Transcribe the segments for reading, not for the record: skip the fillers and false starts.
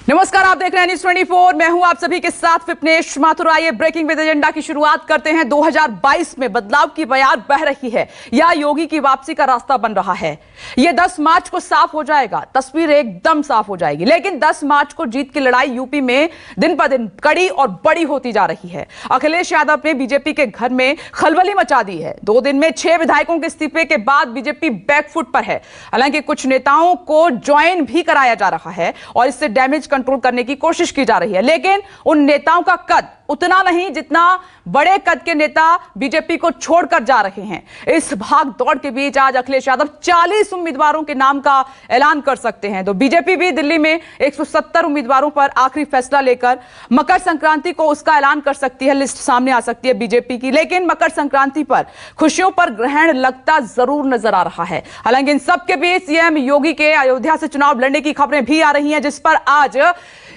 नमस्कार, आप देख रहे हैं न्यूज़ 24। मैं हूं आप सभी के साथ विपनेश माथुर। आइए ब्रेकिंग विद एजेंडा की शुरुआत करते हैं। 2022 में बदलाव की बयार बह रही है या योगी की वापसी का रास्ता बन रहा है। यह 10 मार्च को साफ हो जाएगा, तस्वीर एकदम साफ हो जाएगी। लेकिन 10 मार्च को जीत की लड़ाई यूपी में दिन पर दिन कड़ी और बड़ी होती जा रही है। अखिलेश यादव ने बीजेपी के घर में खलबली मचा दी है। 2 दिन में 6 विधायकों के इस्तीफे के बाद बीजेपी बैकफुट पर है। हालांकि कुछ नेताओं को ज्वाइन भी कराया जा रहा है और इससे डैमेज कंट्रोल करने की कोशिश की जा रही है। लेकिन उन नेताओं का कद उतना नहीं जितना बड़े कद के नेता बीजेपी को छोड़कर जा रहे हैं। इस भाग दौड़ के बीच आज अखिलेश यादव 40 उम्मीदवारों के नाम का ऐलान कर सकते हैं। तो बीजेपी भी दिल्ली में 170 उम्मीदवारों पर आखिरी फैसला लेकर मकर संक्रांति को उसका ऐलान कर सकती है। लिस्ट सामने आ सकती है बीजेपी की। लेकिन मकर संक्रांति पर खुशियों पर ग्रहण लगता जरूर नजर आ रहा है। हालांकि इन सबके बीच सीएम योगी के अयोध्या से चुनाव लड़ने की खबरें भी आ रही हैं, जिस पर आज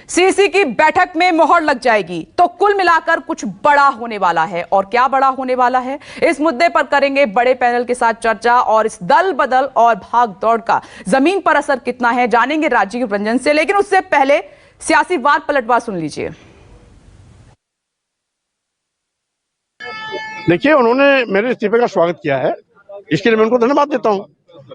सीसी की बैठक में मोहर लग जाएगी। तो कुल मिलाकर कुछ बड़ा होने वाला है। और क्या बड़ा होने वाला है, इस मुद्दे पर करेंगे बड़े पैनल के साथ चर्चा। और इस दल बदल और भाग दौड़ का जमीन पर असर कितना है, जानेंगे राजीव रंजन से। लेकिन उससे पहले सियासी वार पलटवार सुन लीजिए। देखिए, उन्होंने मेरे इस्तीफे का स्वागत किया है, इसके लिए मैं उनको धन्यवाद देता हूँ।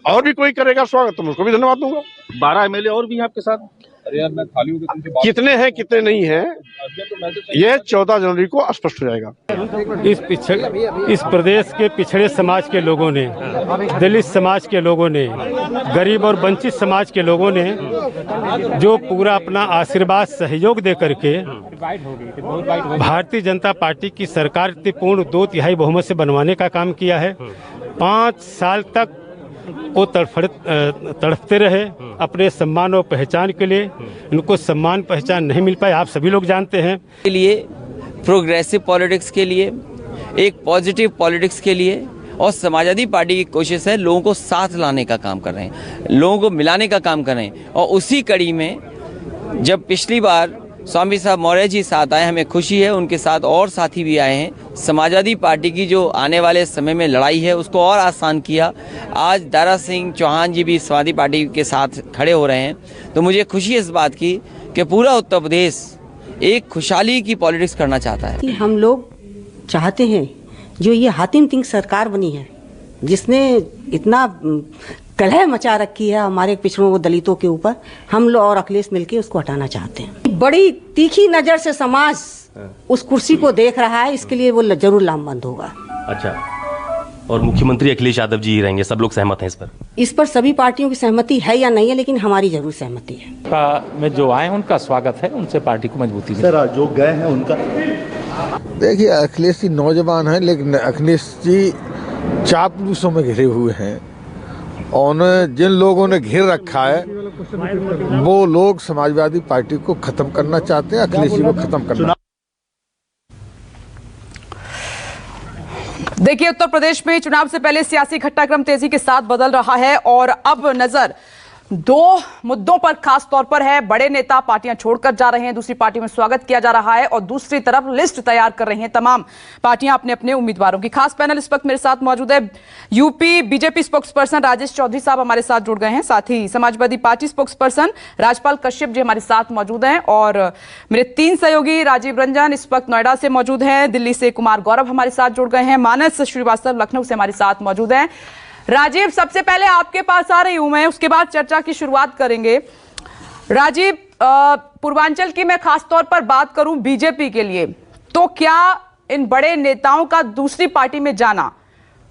और भी कोई करेगा स्वागत तो मैं उसको भी धन्यवाद दूंगा। 12 एमएलए और भी हैं आपके साथ। अरे यार, मैं खाली हूँ कि कितने हैं कितने नहीं हैं, यह 14 जनवरी को स्पष्ट हो जाएगा। इस प्रदेश के पिछड़े समाज के लोगों ने, दलित समाज के लोगों ने, गरीब और वंचित समाज के लोगों ने जो पूरा अपना आशीर्वाद सहयोग दे करके भारतीय जनता पार्टी की सरकार पूर्ण 2/3 बहुमत से बनवाने का काम किया है। 5 साल तक वो तड़पते रहे अपने सम्मान और पहचान के लिए। इनको सम्मान पहचान नहीं मिल पाए, आप सभी लोग जानते हैं। के लिए प्रोग्रेसिव पॉलिटिक्स के लिए, एक पॉजिटिव पॉलिटिक्स के लिए और समाजवादी पार्टी की कोशिश है लोगों को साथ लाने का काम कर रहे हैं, लोगों को मिलाने का काम कर रहे हैं। और उसी कड़ी में जब पिछली बार स्वामी साहब मौर्य जी साथ आए, हमें खुशी है उनके साथ और साथी भी आए हैं। समाजवादी पार्टी की जो आने वाले समय में लड़ाई है उसको और आसान किया। आज दारा सिंह चौहान जी भी समाजवादी पार्टी के साथ खड़े हो रहे हैं। तो मुझे खुशी है इस बात की कि पूरा उत्तर प्रदेश एक खुशहाली की पॉलिटिक्स करना चाहता है। हम लोग चाहते हैं जो ये हातिम सिंह सरकार बनी है, जिसने इतना कलह मचा रखी है हमारे पिछड़ों व दलितों के ऊपर, हम लोग और अखिलेश मिलकर उसको हटाना चाहते हैं। बड़ी तीखी नजर से समाज उस कुर्सी को देख रहा है, इसके लिए वो जरूर लामबंद होगा। अच्छा, और मुख्यमंत्री अखिलेश यादव जी ही रहेंगे, सब लोग सहमत हैं इस पर सभी पार्टियों की सहमति है या नहीं है, लेकिन हमारी जरूर सहमति है। में जो आए उनका स्वागत है, उनसे पार्टी को मजबूती है। सर, जो गए हैं उनका देखिए, अखिलेश जी नौजवान हैं, लेकिन अखिलेश जी चापलूसों में घिरे हुए हैं। और जिन लोगों ने घेर रखा है वो लोग समाजवादी पार्टी को खत्म करना चाहते हैं, अखिलेश जी को खत्म करना। देखिए, उत्तर प्रदेश में चुनाव से पहले सियासी घटनाक्रम तेजी के साथ बदल रहा है। और अब नजर 2 मुद्दों पर खास तौर पर है। बड़े नेता पार्टियां छोड़कर जा रहे हैं, दूसरी पार्टी में स्वागत किया जा रहा है। और दूसरी तरफ लिस्ट तैयार कर रही हैं तमाम पार्टियां अपने अपने उम्मीदवारों की। खास पैनल इस वक्त मेरे साथ मौजूद है। UP BJP spokesperson Rajesh Chaudhary साहब हमारे साथ जुड़ गए हैं। साथ ही समाजवादी पार्टी स्पोक्सपर्सन राजपाल कश्यप जी हमारे साथ मौजूद हैं। और मेरे 3 सहयोगी राजीव रंजन इस वक्त नोएडा से मौजूद हैं। दिल्ली से कुमार गौरव हमारे साथ जुड़ गए हैं। मानस श्रीवास्तव लखनऊ से हमारे साथ मौजूद हैं। राजीव, सबसे पहले आपके पास आ रही हूं मैं, उसके बाद चर्चा की शुरुआत करेंगे। राजीव, पूर्वांचल की मैं खास तौर पर बात करूं बीजेपी के लिए, तो क्या इन बड़े नेताओं का दूसरी पार्टी में जाना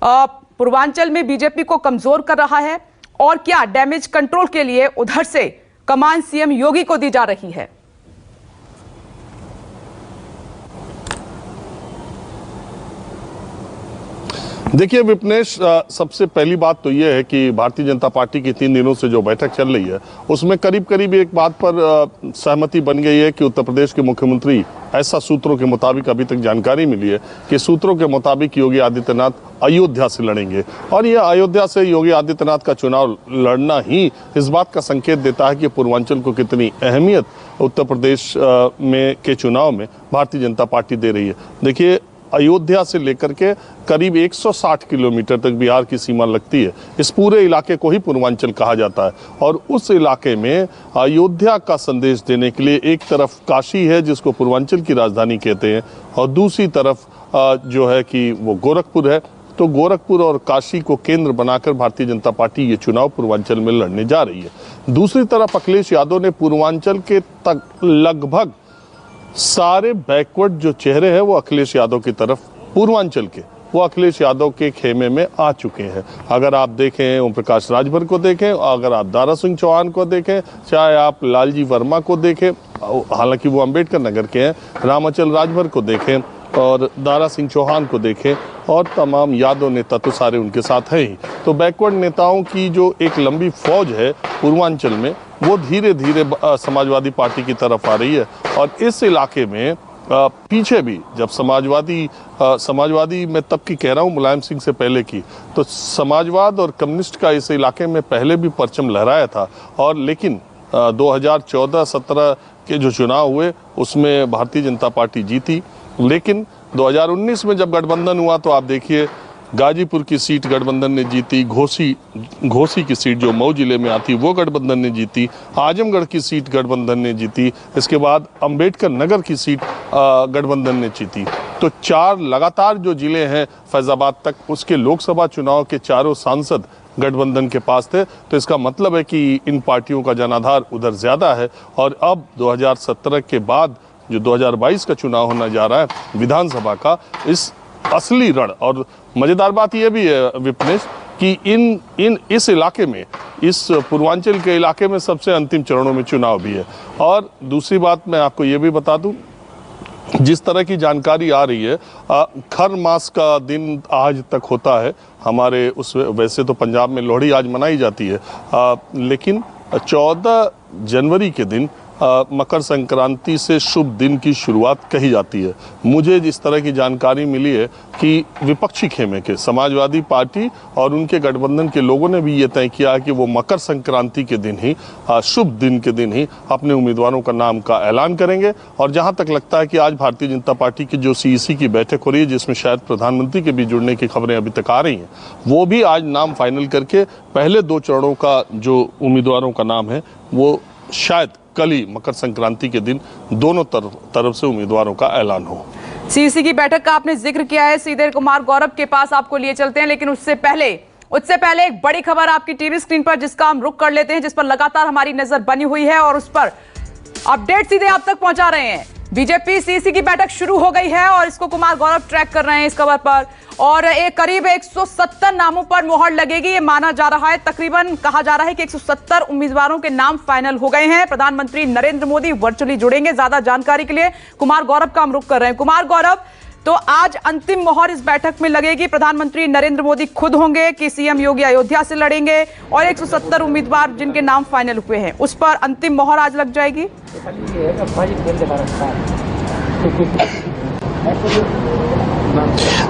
पूर्वांचल में बीजेपी को कमजोर कर रहा है? और क्या डैमेज कंट्रोल के लिए उधर से कमान सीएम योगी को दी जा रही है? देखिए विपनेश, सबसे पहली बात तो यह है कि भारतीय जनता पार्टी की 3 दिनों से जो बैठक चल रही है उसमें करीब करीब एक बात पर सहमति बन गई है कि उत्तर प्रदेश के मुख्यमंत्री, ऐसा सूत्रों के मुताबिक अभी तक जानकारी मिली है कि सूत्रों के मुताबिक योगी आदित्यनाथ अयोध्या से लड़ेंगे। और यह अयोध्या से योगी आदित्यनाथ का चुनाव लड़ना ही इस बात का संकेत देता है कि पूर्वांचल को कितनी अहमियत उत्तर प्रदेश में के चुनाव में भारतीय जनता पार्टी दे रही है। देखिए, अयोध्या से लेकर के करीब 160 किलोमीटर तक बिहार की सीमा लगती है। इस पूरे इलाके को ही पूर्वांचल कहा जाता है और उस इलाके में अयोध्या का संदेश देने के लिए एक तरफ काशी है जिसको पूर्वांचल की राजधानी कहते हैं और दूसरी तरफ जो है कि वो गोरखपुर है। तो गोरखपुर और काशी को केंद्र बनाकर भारतीय जनता पार्टी ये चुनाव पूर्वांचल में लड़ने जा रही है। दूसरी तरफ अखिलेश यादव ने पूर्वांचल के तक लगभग सारे बैकवर्ड जो चेहरे हैं वो अखिलेश यादव की तरफ पूर्वांचल के वो अखिलेश यादव के खेमे में आ चुके हैं। अगर आप देखें ओम प्रकाश राजभर को देखें, अगर आप दारा सिंह चौहान को देखें, चाहे आप लालजी वर्मा को देखें, हालांकि वो अंबेडकर नगर के हैं, रामाचल राजभर को देखें और दारा सिंह चौहान को देखें और तमाम यादव नेता तो सारे उनके साथ हैं ही। तो बैकवर्ड नेताओं की जो एक लंबी फौज है पूर्वांचल में वो धीरे धीरे समाजवादी पार्टी की तरफ आ रही है और इस इलाके में पीछे भी जब समाजवादी मैं तब की कह रहा हूँ मुलायम सिंह से पहले की, तो समाजवाद और कम्युनिस्ट का इस इलाके में पहले भी परचम लहराया था और लेकिन 2014-17 के जो चुनाव हुए उसमें भारतीय जनता पार्टी जीती। लेकिन 2019 में जब गठबंधन हुआ तो आप देखिए गाजीपुर की सीट गठबंधन ने जीती, घोसी की सीट जो मऊ जिले में आती वो गठबंधन ने जीती, आजमगढ़ की सीट गठबंधन ने जीती, इसके बाद अंबेडकर नगर की सीट गठबंधन ने जीती। तो 4 लगातार जो जिले हैं फैजाबाद तक, उसके लोकसभा चुनाव के चारों सांसद गठबंधन के पास थे। तो इसका मतलब है कि इन पार्टियों का जनाधार उधर ज्यादा है और अब 2017 के बाद जो 2022 का चुनाव होना जा रहा है विधानसभा का, इस असली रण और मजेदार बात यह भी है विपनेश कि इस इलाके में, इस पूर्वांचल के इलाके में सबसे अंतिम चरणों में चुनाव भी है। और दूसरी बात मैं आपको ये भी बता दूं, जिस तरह की जानकारी आ रही है, खर मास का दिन आज तक होता है हमारे वैसे तो पंजाब में लोहड़ी आज मनाई जाती है, लेकिन 14 जनवरी के दिन मकर संक्रांति से शुभ दिन की शुरुआत कही जाती है। मुझे जिस तरह की जानकारी मिली है कि विपक्षी खेमे के समाजवादी पार्टी और उनके गठबंधन के लोगों ने भी ये तय किया है कि वो मकर संक्रांति के दिन ही, शुभ दिन के दिन ही अपने उम्मीदवारों का नाम का ऐलान करेंगे। और जहां तक लगता है कि आज भारतीय जनता पार्टी की जो CEC की बैठक हो रही है जिसमें शायद प्रधानमंत्री के भी जुड़ने की खबरें अभी तक आ रही हैं, वो भी आज नाम फाइनल करके पहले 2 चरणों का जो उम्मीदवारों का नाम है वो शायद कल ही मकर संक्रांति के दिन दोनों तरफ से उम्मीदवारों का ऐलान हो। CEC की बैठक का आपने जिक्र किया है, सीधे कुमार गौरव के पास आपको लिए चलते हैं, लेकिन उससे पहले एक बड़ी खबर आपकी टीवी स्क्रीन पर जिसका हम रुख कर लेते हैं, जिस पर लगातार हमारी नजर बनी हुई है और उस पर अपडेट सीधे आप तक पहुंचा रहे हैं। बीजेपी CEC की बैठक शुरू हो गई है और इसको कुमार गौरव ट्रैक कर रहे हैं इस खबर पर, और एक करीब 170 नामों पर मोहर लगेगी ये माना जा रहा है। तकरीबन कहा जा रहा है कि 170 उम्मीदवारों के नाम फाइनल हो गए हैं। प्रधानमंत्री नरेंद्र मोदी वर्चुअली जुड़ेंगे। ज्यादा जानकारी के लिए कुमार गौरव का हम रुख कर रहे हैं। कुमार गौरव, तो आज अंतिम मोहर इस बैठक में लगेगी। प्रधानमंत्री नरेंद्र मोदी खुद होंगे कि CM योगी अयोध्या से लड़ेंगे, और 170 उम्मीदवार जिनके नाम फाइनल हुए हैं उस पर अंतिम मोहर आज लग जाएगी।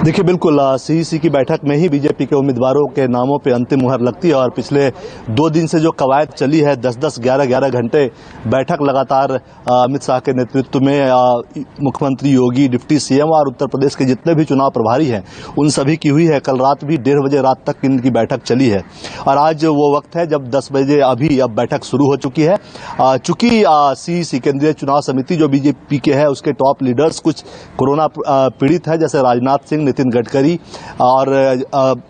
देखिए, बिल्कुल CEC की बैठक में ही बीजेपी के उम्मीदवारों के नामों पे अंतिम मुहर लगती है और पिछले 2 दिन से जो कवायद चली है, 10-10, 11-11 घंटे बैठक लगातार अमित शाह के नेतृत्व में मुख्यमंत्री योगी, डिप्टी CM और उत्तर प्रदेश के जितने भी चुनाव प्रभारी हैं उन सभी की हुई है। कल रात भी 1:30 बजे रात तक इनकी बैठक चली है और आज वो वक्त है जब 10 बजे अब बैठक शुरू हो चुकी है। चूंकि CEC केंद्रीय चुनाव समिति जो बीजेपी के है उसके टॉप लीडर्स कुछ कोरोना पीड़ित है, जैसे राजनाथ सिंह, नितिन गडकरी और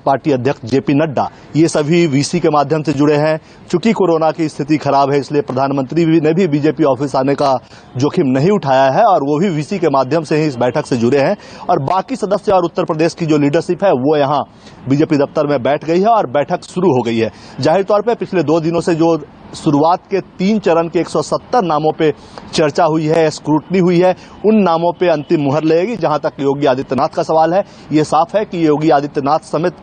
पार्टी अध्यक्ष JP नड्डा, ये सभी VC के माध्यम से जुड़े हैं। चूंकि कोरोना की स्थिति खराब है इसलिए प्रधानमंत्री ने भी बीजेपी ऑफिस आने का जोखिम नहीं उठाया है और वो भी VC के माध्यम से ही इस बैठक से जुड़े हैं। और बाकी सदस्य और उत्तर प्रदेश की जो लीडरशिप है वो यहाँ बीजेपी दफ्तर में बैठ गई है और बैठक शुरू हो गई है। जाहिर तौर पर पिछले 2 दिनों से जो शुरुआत के 3 चरण के 170 नामों पे चर्चा हुई है, स्क्रूटनी हुई है, उन नामों पे अंतिम मुहर लगेगी। जहां तक योगी आदित्यनाथ का सवाल है, ये साफ है कि योगी आदित्यनाथ समेत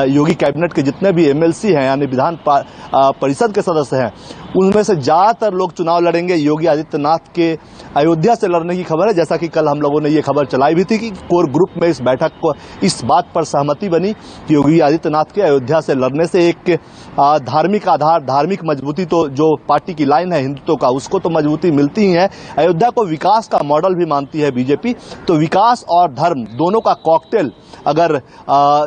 योगी कैबिनेट के जितने भी MLC हैं यानी विधान परिषद के सदस्य हैं उनमें से ज्यादातर लोग चुनाव लड़ेंगे योगी आदित्यनाथ के अयोध्या से लड़ने की खबर है। जैसा कि कल हम लोगों ने ये खबर चलाई भी थी कि कोर ग्रुप में इस बैठक को इस बात पर सहमति बनी कि योगी आदित्यनाथ के अयोध्या से लड़ने से एक धार्मिक आधार, धार्मिक मजबूती, तो जो पार्टी की लाइन है हिंदुत्व का, उसको तो मजबूती मिलती ही है। अयोध्या को विकास का मॉडल भी मानती है बीजेपी, तो विकास और धर्म दोनों का कॉकटेल अगर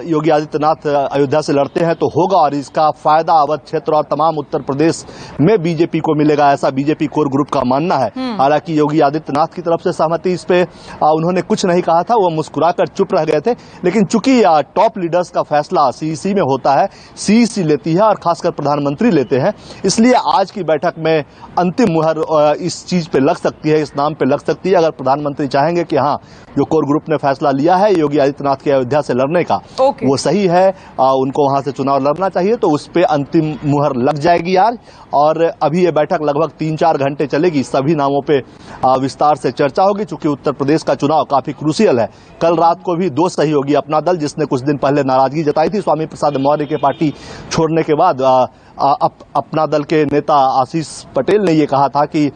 योगी आदित्यनाथ अयोध्या से लड़ते हैं तो होगा, और इसका फायदा अवध क्षेत्र और तमाम उत्तर प्रदेश में बीजेपी को मिलेगा, ऐसा बीजेपी कोर ग्रुप का मानना है। हालांकि योगी आदित्यनाथ की तरफ से सहमति इस पे उन्होंने कुछ नहीं कहा था, वो मुस्कुराकर चुप रह गए थे। लेकिन चूंकि टॉप लीडर्स का फैसला सीईसी में होता है, सीईसी लेती है और खासकर प्रधानमंत्री लेते हैं, इसलिए आज की बैठक में अंतिम मुहर इस चीज पे लग सकती है, इस नाम पे लग सकती है। अगर प्रधानमंत्री चाहेंगे कि हाँ, जो कोर ग्रुप ने फैसला लिया है योगी आदित्यनाथ के अयोध्या से लड़ने का, वो सही है, उनको वहां से चुनाव लड़ना चाहिए, तो उस पे अंतिम मुहर लग जाएगी आज। और अभी ये बैठक लगभग 3-4 घंटे चलेगी, सभी नामों पे विस्तार से चर्चा होगी, चूंकि उत्तर प्रदेश का चुनाव काफी क्रूशियल है। कल रात को भी दो सहयोगी, अपना दल जिसने कुछ दिन पहले नाराजगी जताई थी स्वामी प्रसाद मौर्य के पार्टी छोड़ने के बाद, अपना दल के नेता आशीष पटेल ने ये कहा था कि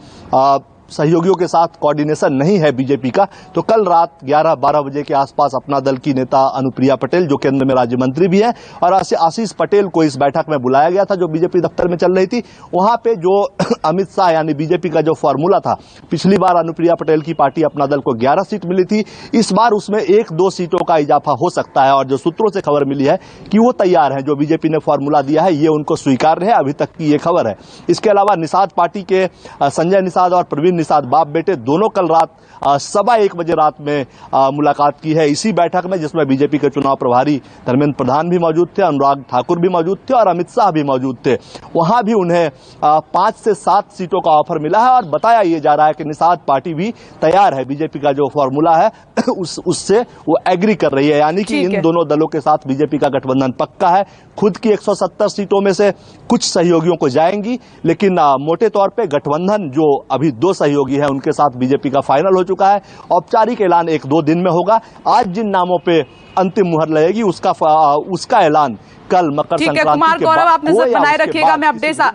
सहयोगियों के साथ कोऑर्डिनेशन नहीं है बीजेपी का, तो कल रात 11-12 बजे के आसपास अपना दल की नेता अनुप्रिया पटेल, जो केंद्र में राज्य मंत्री भी है, और आशीष पटेल को इस बैठक में बुलाया गया था जो बीजेपी दफ्तर में चल रही थी। वहां पे जो अमित शाह यानी बीजेपी का जो फॉर्मूला था, पिछली बार अनुप्रिया पटेल की पार्टी अपना दल को 11 सीट मिली थी, इस बार उसमें 1-2 सीटों का इजाफा हो सकता है। और जो सूत्रों से खबर मिली है कि वो तैयार है, जो बीजेपी ने फॉर्मूला दिया है ये उनको स्वीकार्य है, अभी तक की ये खबर है। इसके अलावा निषाद पार्टी के संजय निषाद और प्रवीण निषाद, बाप बेटे दोनों, कल रात 1:15 बजे रात में मुलाकात की है इसी बैठक में, जिसमें बीजेपी के चुनाव प्रभारी धर्मेंद्र प्रधान भी मौजूद थे, अनुराग ठाकुर भी मौजूद थे और अमित शाह भी मौजूद थे। वहां भी उन्हें 5 से 7 सीटों का ऑफर मिला है, और बताया ये जा रहा है कि निषाद पार्टी भी तैयार है, बीजेपी का जो फॉर्मूला है उससे वो एग्री कर रही है, यानी कि इन दोनों दलों के साथ बीजेपी का गठबंधन पक्का है। खुद की 170 सीटों में से कुछ सहयोगियों को जाएंगी, लेकिन मोटे तौर पे गठबंधन जो अभी 2 सहयोगी हैं उनके साथ बीजेपी का फाइनल हो चुका है। औपचारिक ऐलान 1-2 दिन में होगा। आज जिन नामों पे अंतिम मुहर लगेगी उसका ऐलान कल मकर संक्रांति के बाद। कुमार गौरव, आप नजर बनाए रखिएगा, मैं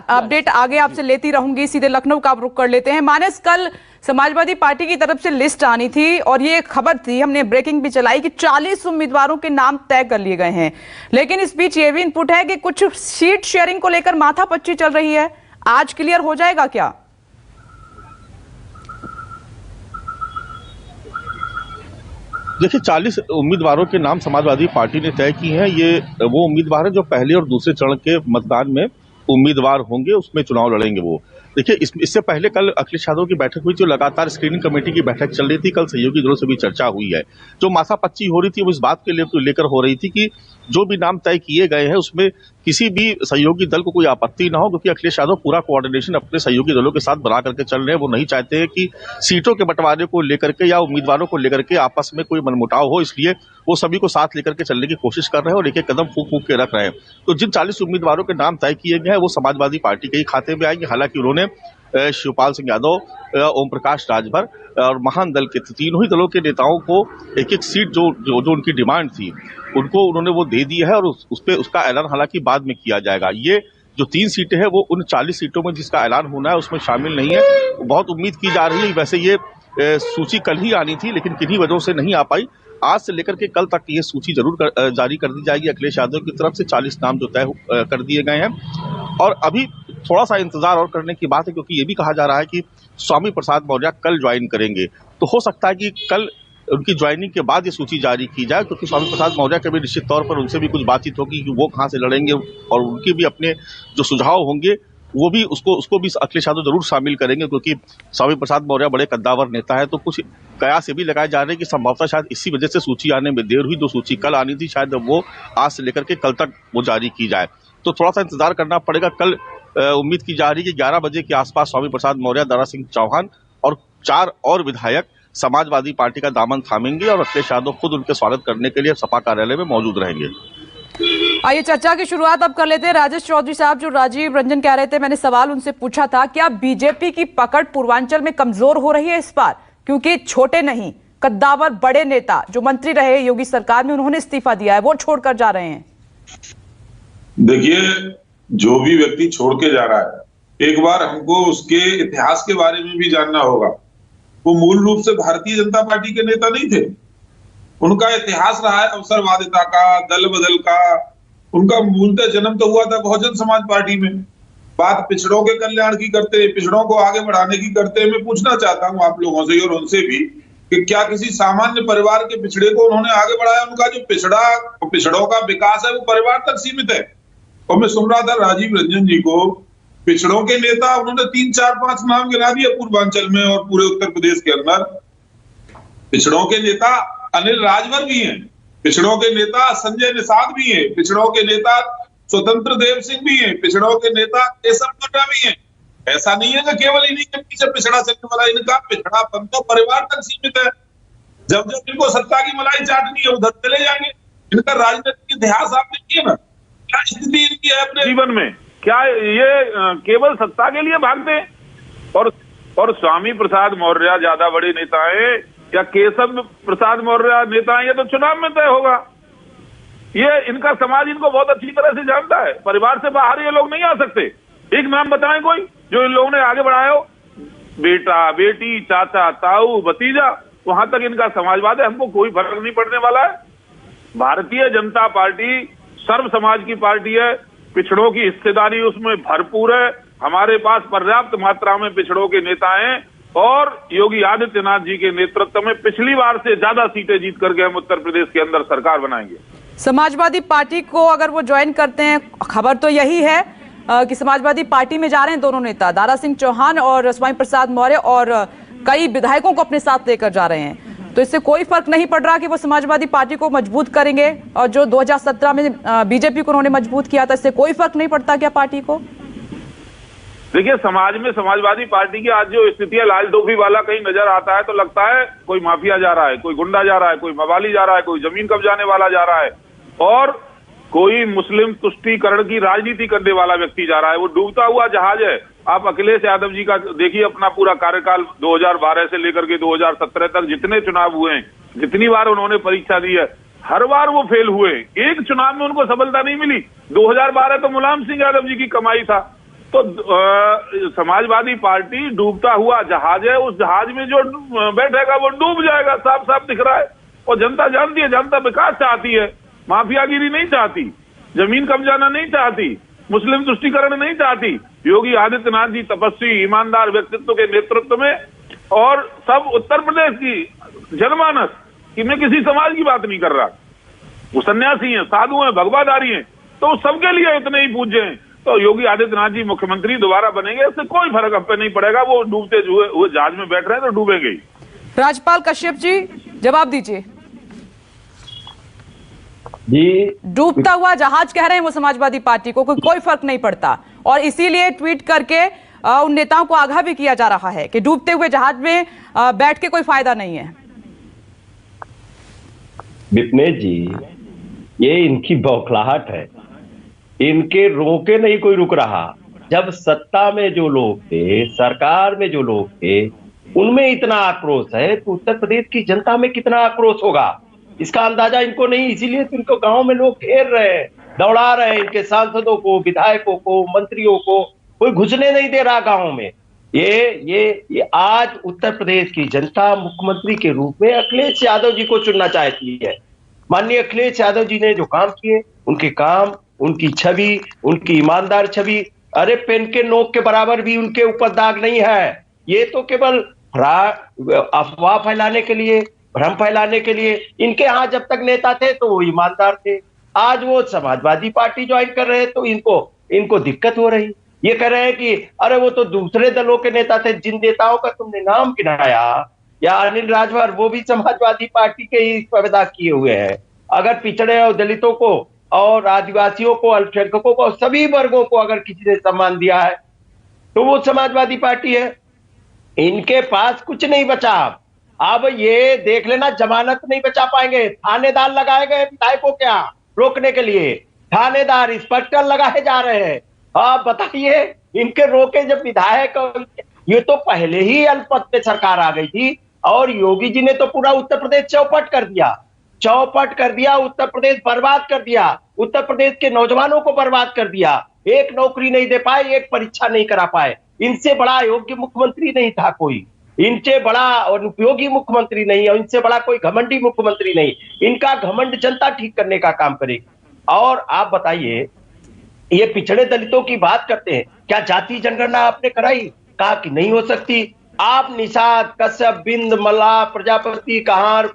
अपडेट आगे आपसे लेती रहूंगी। सीधे लखनऊ का आप रुख कर लेते हैं। मानस, कल समाजवादी पार्टी की तरफ से लिस्ट आनी थी और ये खबर थी, हमने ब्रेकिंग भी चलाई कि 40 उम्मीदवारों के नाम तय कर लिए गए हैं, लेकिन इस बीच ये भी इनपुट है कि कुछ सीट शेयरिंग को लेकर माथापच्ची चल रही है। आज क्लियर हो जाएगा क्या? देखिए, 40 उम्मीदवारों के नाम समाजवादी पार्टी ने तय किए हैं। ये वो उम्मीदवार हैं जो पहले और दूसरे चरण के मतदान में उम्मीदवार होंगे, उसमें चुनाव लड़ेंगे वो। देखिए, इससे पहले कल अखिलेश यादव की बैठक हुई थी, लगातार स्क्रीनिंग कमेटी की बैठक चल रही थी। कल सहयोगी दलों से भी चर्चा हुई है। जो माथापच्ची हो रही थी वो इस बात के लेकर हो रही थी कि जो भी नाम तय किए गए हैं उसमें किसी भी सहयोगी दल को कोई आपत्ति ना हो, क्योंकि अखिलेश यादव पूरा कोऑर्डिनेशन अपने सहयोगी दलों के साथ बना करके चल रहे हैं। वो नहीं चाहते हैं कि सीटों के बंटवारे को लेकर के या उम्मीदवारों को लेकर के आपस में कोई मनमुटाव हो, इसलिए वो सभी को साथ लेकर के चलने की कोशिश कर रहे हैं और एक एक कदम फूंक फूंक के रख रहे हैं। तो जिन 40 उम्मीदवारों के नाम तय किए गए हैं वो समाजवादी पार्टी के ही खाते में आएंगे। हालांकि उन्होंने शिवपाल सिंह यादव, ओम प्रकाश राजभर और महान दल के तीनों ही दलों के नेताओं को एक-एक सीट जो उनकी डिमांड थी उनको उन्होंने वो दे दी है, और उसका ऐलान हालांकि बाद में किया जाएगा। ये जो 3 सीटें हैं वो उन 40 सीटों में जिसका ऐलान होना है उसमें शामिल नहीं है। बहुत उम्मीद की जा रही है। वैसे ये सूची कल ही आनी थी, लेकिन किन्हीं वजहों से नहीं आ पाई। आज से लेकर के कल तक ये सूची जरूर जारी कर दी जाएगी अखिलेश यादव की तरफ से। 40 नाम जो तय कर दिए गए हैं, और अभी थोड़ा सा इंतजार और करने की बात है, क्योंकि ये भी कहा जा रहा है कि स्वामी प्रसाद मौर्य कल ज्वाइन करेंगे। तो हो सकता है कि कल उनकी ज्वाइनिंग के बाद ये सूची जारी की जाए, क्योंकि स्वामी प्रसाद मौर्य के भी निश्चित तौर पर उनसे भी कुछ बातचीत होगी कि वो कहाँ से लड़ेंगे, और उनके भी अपने जो सुझाव होंगे वो भी उसको भी अखिलेश यादव जरूर शामिल करेंगे, क्योंकि स्वामी प्रसाद मौर्य बड़े कद्दावर नेता है। तो कुछ कयास ये भी लगाए जा रहे हैं कि संभवतः शायद इसी वजह से सूची आने में देर हुई। जो सूची कल आनी थी शायद वो आज से लेकर के कल तक वो जारी की जाए। तो थोड़ा सा इंतजार करना पड़ेगा। कल उम्मीद की जा रही है कि 11 बजे के आसपास स्वामी प्रसाद मौर्य, दारा सिंह चौहान और 4 और विधायक समाजवादी पार्टी का दामन थामेंगे, और अखिलेश यादव खुद उनके स्वागत करने के लिए सपा कार्यालय में मौजूद रहेंगे। आइए चर्चा की शुरुआत अब कर लेते हैं। राजेश चौधरी साहब, जो राजीव रंजन कह रहे थे, मैंने सवाल उनसे पूछा था, क्या बीजेपी की पकड़ पूर्वांचल में कमजोर हो रही है इस बार? क्योंकि छोटे नहीं, कद्दावर बड़े नेता जो मंत्री रहे योगी सरकार में, उन्होंने इस्तीफा दिया है, वो छोड़कर जा रहे हैं। देखिए, जो भी व्यक्ति छोड़ के जा रहा है एक बार हमको उसके इतिहास के बारे में भी जानना होगा। वो मूल रूप से भारतीय जनता पार्टी के नेता नहीं थे। उनका इतिहास रहा है अवसरवादिता का, दल बदल का। उनका मूलतः जन्म तो हुआ था बहुजन समाज पार्टी में। बात पिछड़ों के कल्याण की करते, पिछड़ों को आगे बढ़ाने की करते, मैं पूछना चाहता हूं आप लोगों से और उनसे भी कि क्या किसी सामान्य परिवार के पिछड़े को उन्होंने आगे बढ़ाया? उनका जो पिछड़ों का विकास है वो परिवार तक सीमित है। और मैं सुन रहा था राजीव रंजन जी को, पिछड़ों के नेता उन्होंने 3, 4, 5 नाम गिना दिए पूर्वांचल में और पूरे उत्तर प्रदेश के अंदर। पिछड़ों के नेता अनिल राजभर भी हैं, पिछड़ों के नेता संजय निषाद भी हैं, पिछड़ों के नेता स्वतंत्र देव सिंह भी हैं, पिछड़ों के नेता केशव मुंडा भी हैं। ऐसा नहीं है कि केवल इन्हीं के पीछे पिछड़ा चलने वाला, इनका पिछड़ापन तो परिवार तक सीमित है। जब जब इनको सत्ता की मलाई चाटनी है उधर चले जाएंगे। इनका राजनीतिक इतिहास आप देखिए ना, क्या स्थिति इनकी है अपने जीवन में। क्या ये केवल सत्ता के लिए भागते हैं? और स्वामी प्रसाद मौर्य ज्यादा बड़े नेता है या केशव प्रसाद मौर्य नेता है, ये तो चुनाव में तय होगा। ये इनका समाज इनको बहुत अच्छी तरह से जानता है। परिवार से बाहर ये लोग नहीं आ सकते। एक नाम बताएं कोई जो इन लोगों ने आगे बढ़ाया हो। बेटा, बेटी, चाचा, ताऊ, भतीजा, वहां तक इनका समाजवाद है। हमको कोई फर्क नहीं पड़ने वाला है। भारतीय जनता पार्टी सर्व समाज की पार्टी है। पिछड़ों की हिस्सेदारी उसमें भरपूर है। हमारे पास पर्याप्त मात्रा में पिछड़ों के नेता हैं और योगी आदित्यनाथ जी के नेतृत्व में पिछली बार से ज्यादा सीटें जीत करके हम उत्तर प्रदेश के अंदर सरकार बनाएंगे। समाजवादी पार्टी को अगर वो ज्वाइन करते हैं, खबर तो यही है कि समाजवादी पार्टी में जा रहे हैं दोनों नेता, दारा सिंह चौहान और स्वामी प्रसाद मौर्य, और कई विधायकों को अपने साथ लेकर जा रहे हैं। तो इससे कोई फर्क नहीं पड़ रहा कि वो समाजवादी पार्टी को मजबूत करेंगे, और जो 2017 में बीजेपी को उन्होंने मजबूत किया था, इससे कोई फर्क नहीं पड़ता क्या पार्टी को? देखिए, समाज में समाजवादी पार्टी की आज जो स्थिति है, लाल टोपी वाला कहीं नजर आता है तो लगता है कोई माफिया जा रहा है, कोई गुंडा जा रहा है, कोई मवाली जा रहा है, कोई जमीन कब्जाने वाला जा रहा है और कोई मुस्लिम तुष्टीकरण की राजनीति करने वाला व्यक्ति जा रहा है। वो डूबता हुआ जहाज है। आप अखिलेश यादव जी का देखिए, अपना पूरा कार्यकाल 2012 से लेकर के 2017 तक जितने चुनाव हुए हैं, जितनी बार उन्होंने परीक्षा दी है, हर बार वो फेल हुए। एक चुनाव में उनको सफलता नहीं मिली। 2012 तो मुलायम सिंह यादव जी की कमाई था। तो समाजवादी पार्टी डूबता हुआ जहाज है। उस जहाज में जो बैठेगा वो डूब जाएगा, साफ साफ दिख रहा है। और जनता जानती है, जनता विकास चाहती है, माफियागिरी नहीं चाहती, जमीन कब्जाना नहीं चाहती, मुस्लिम तुष्टीकरण नहीं चाहती। योगी आदित्यनाथ जी तपस्वी ईमानदार व्यक्तित्व के नेतृत्व में और सब उत्तर प्रदेश की जनमानस कि मैं किसी समाज की बात नहीं कर रहा, वो सन्यासी हैं, साधु हैं, भगवाधारी हैं, तो सबके लिए इतने ही पूज्य हैं। तो योगी आदित्यनाथ जी मुख्यमंत्री दोबारा बनेंगे, इससे कोई फर्क अब पे नहीं पड़ेगा। वो डूबते हुए जहाज में बैठ रहे हैं तो डूबेंगे ही। राजपाल कश्यप जी, जवाब दीजिए जी। डूबता हुआ जहाज कह रहे हैं वो समाजवादी पार्टी को, कोई फर्क नहीं पड़ता, और इसीलिए ट्वीट करके उन नेताओं को आगाह भी किया जा रहा है कि डूबते हुए जहाज में बैठ के कोई फायदा नहीं है। विपनेश जी, ये इनकी बौखलाहट है, इनके रोके नहीं कोई रुक रहा। जब सत्ता में जो लोग थे, सरकार में जो लोग थे, उनमें इतना आक्रोश है तो उत्तर प्रदेश की जनता में कितना आक्रोश होगा इसका अंदाजा इनको नहीं। इसीलिए तो इनको गांव में लोग घेर रहे हैं, दौड़ा रहे हैं, इनके सांसदों को, विधायकों को, मंत्रियों को कोई घुसने नहीं दे रहा गांव में। ये आज उत्तर प्रदेश की जनता मुख्यमंत्री के रूप में अखिलेश यादव जी को चुनना चाहती है। माननीय अखिलेश यादव जी ने जो काम किए, उनके काम, उनकी छवि, उनकी ईमानदार छवि, अरे पेन के नोक के बराबर भी उनके ऊपर दाग नहीं है। ये तो केवल अफवाह फैलाने के लिए, भ्रम फैलाने के लिए, इनके यहाँ जब तक नेता थे तो वो ईमानदार थे। आज वो समाजवादी पार्टी ज्वाइन कर रहे हैं तो इनको दिक्कत हो रही। ये कह रहे हैं कि अरे वो तो दूसरे दलों के नेता थे। जिन नेताओं का तुमने नाम गिनाया, या अनिल राजभर, वो भी समाजवादी पार्टी के ही पैदा किए हुए हैं। अगर पिछड़े और दलितों को और आदिवासियों को, अल्पसंख्यकों को, सभी वर्गों को अगर किसी ने सम्मान दिया है तो वो समाजवादी पार्टी है। इनके पास कुछ नहीं बचा। अब ये देख लेना, जमानत नहीं बचा पाएंगे। थानेदार लगाए गए विधायकों के यहाँ रोकने के लिए, थानेदार, इंस्पेक्टर लगाए जा रहे हैं। आप बताइए, इनके रोके जब विधायक, ये तो पहले ही अल्पमत पे सरकार आ गई थी और योगी जी ने तो पूरा उत्तर प्रदेश चौपट कर दिया, उत्तर प्रदेश बर्बाद कर दिया, उत्तर प्रदेश के नौजवानों को बर्बाद कर दिया। एक नौकरी नहीं दे पाए, एक परीक्षा नहीं करा पाए। इनसे बड़ा योग्य मुख्यमंत्री नहीं था कोई, इनसे बड़ा और उपयोगी मुख्यमंत्री नहीं, और इनसे बड़ा कोई घमंडी मुख्यमंत्री नहीं। इनका घमंड जनता ठीक करने का काम करेगी। और आप बताइए, ये पिछड़े दलितों की बात करते हैं, क्या जाति जनगणना आपने कराई? कहा कि नहीं हो सकती। आप निषाद, कश्यप, बिंद, मल्लाह, प्रजापति, कहार,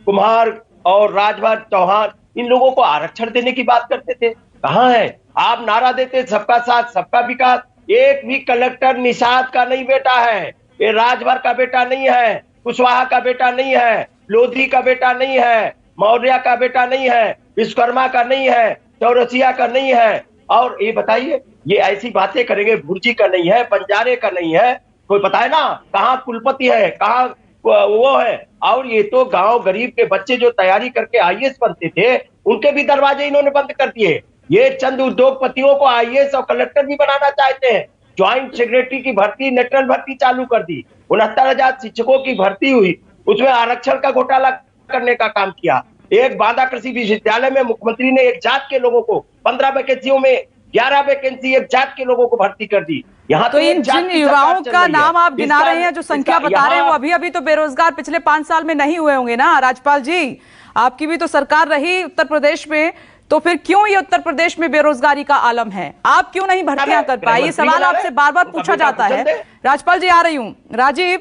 कुम्हार और राजभर, चौहान, इन लोगों को आरक्षण देने की बात करते थे, कहां है? आप नारा देते सबका साथ सबका विकास। एक भी कलेक्टर निषाद का नहीं बेटा है, ये राजभर का बेटा नहीं है, कुशवाहा का बेटा नहीं है, लोधी का बेटा नहीं है, मौर्य का बेटा नहीं है, विश्वकर्मा का नहीं है, चौरसिया का नहीं है। और ये बताइए, ये ऐसी बातें करेंगे, भुर्जी का नहीं है, बंजारे का नहीं है, कोई पता है ना कहाँ कुलपति है, कहाँ वो है। और ये तो गांव गरीब के बच्चे जो तैयारी करके आईएएस बनते थे, उनके भी दरवाजे इन्होंने बंद कर दिए। ये चंद उद्योगपतियों को आईएएस और कलेक्टर भी बनाना चाहते हैं। ज्वाइंट सेक्रेटरी की भर्ती, नेशनल भर्ती चालू कर दी, 69,000 शिक्षकों की भर्ती हुई, उसमें आरक्षण का घोटाला करने का काम किया। एक बांदा कृषि विश्वविद्यालय में मुख्यमंत्री ने एक जात के लोगों को 15 वैकेंसियों में 11 वैकेंसी एक जात के लोगों को भर्ती कर दी। यहाँ तो इन जिन युवाओं का नाम आप गिना रहे हैं, जो संख्या बता रहे हैं, वो अभी तो बेरोजगार पिछले 5 साल में नहीं हुए होंगे ना राजपाल जी? आपकी भी तो सरकार रही उत्तर प्रदेश में, तो फिर क्यों ये उत्तर प्रदेश में बेरोजगारी का आलम है? आप क्यों नहीं भर्तियां कर पाए? ये सवाल आपसे बार बार पूछा जाता है। राजपाल जी आ रही हूं। राजीव,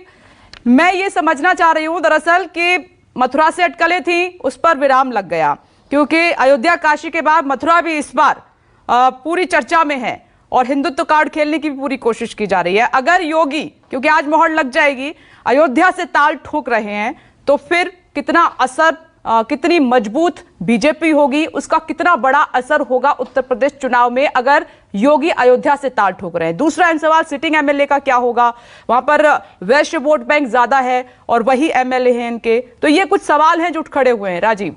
मैं ये समझना चाह रही हूं दरअसल कि मथुरा से अटकलें थी, उस पर विराम लग गया, क्योंकि अयोध्या काशी के बाद मथुरा भी इस बार पूरी चर्चा में है और हिंदुत्व कार्ड खेलने की भी पूरी कोशिश की जा रही है। अगर योगी, क्योंकि आज मोहर लग जाएगी, अयोध्या से ताल ठोक रहे हैं, तो फिर कितना असर, कितनी मजबूत बीजेपी होगी, उसका कितना बड़ा असर होगा उत्तर प्रदेश चुनाव में अगर योगी अयोध्या से ताल ठोक रहे हैं? दूसरा अहम सवाल, सिटिंग एमएलए का क्या होगा? वहां पर वैश्य वोट बैंक ज्यादा है और वही एमएलए हैं इनके। तो ये कुछ सवाल हैं जो उठ खड़े हुए हैं। राजीव